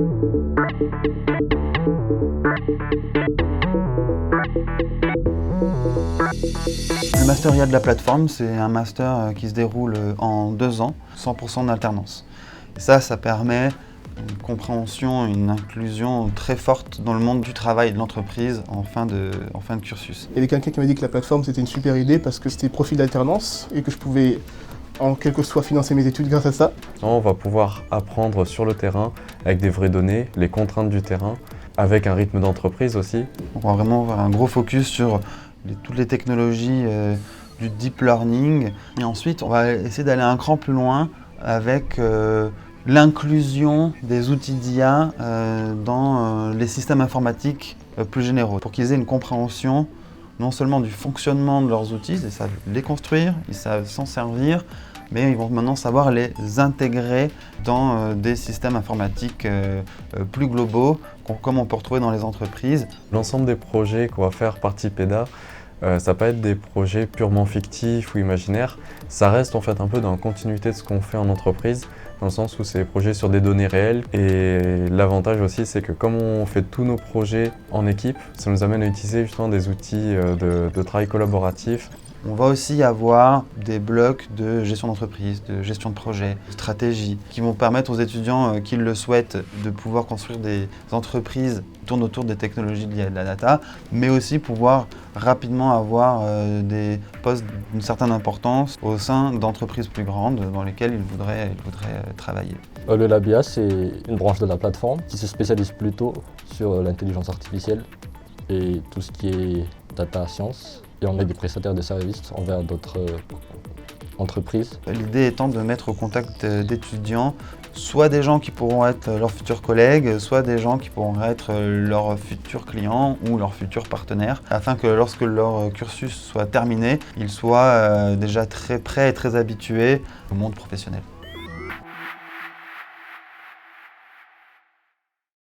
Le master IA de la plateforme, c'est un master qui se déroule en 2 ans, 100% d'alternance. Ça permet une compréhension, une inclusion très forte dans le monde du travail et de l'entreprise en fin de cursus. Il y avait quelqu'un qui m'a dit que la plateforme c'était une super idée parce que c'était profil d'alternance et que je pouvais en quelque sorte financer mes études grâce à ça. On va pouvoir apprendre sur le terrain avec des vraies données, les contraintes du terrain, avec un rythme d'entreprise aussi. On va vraiment avoir un gros focus sur toutes les technologies du deep learning. Et ensuite, on va essayer d'aller un cran plus loin avec l'inclusion des outils d'IA dans les systèmes informatiques plus généraux, pour qu'ils aient une compréhension non seulement du fonctionnement de leurs outils, ils savent les construire, ils savent s'en servir, mais ils vont maintenant savoir les intégrer dans des systèmes informatiques plus globaux, comme on peut retrouver dans les entreprises. L'ensemble des projets qu'on va faire par Tipeda, ça peut être des projets purement fictifs ou imaginaires. Ça reste en fait un peu dans la continuité de ce qu'on fait en entreprise, dans le sens où c'est des projets sur des données réelles. Et l'avantage aussi, c'est que comme on fait tous nos projets en équipe, ça nous amène à utiliser justement des outils de travail collaboratif. On va aussi avoir des blocs de gestion d'entreprise, de gestion de projet, de stratégie, qui vont permettre aux étudiants qui le souhaitent de pouvoir construire des entreprises qui tournent autour des technologies liées à la data, mais aussi pouvoir rapidement avoir des postes d'une certaine importance au sein d'entreprises plus grandes dans lesquelles ils voudraient travailler. Le Labia, c'est une branche de la plateforme qui se spécialise plutôt sur l'intelligence artificielle et tout ce qui est data science. Et on est des prestataires de services envers d'autres entreprises. L'idée étant de mettre au contact d'étudiants soit des gens qui pourront être leurs futurs collègues, soit des gens qui pourront être leurs futurs clients ou leurs futurs partenaires, afin que lorsque leur cursus soit terminé, ils soient déjà très prêts et très habitués au monde professionnel.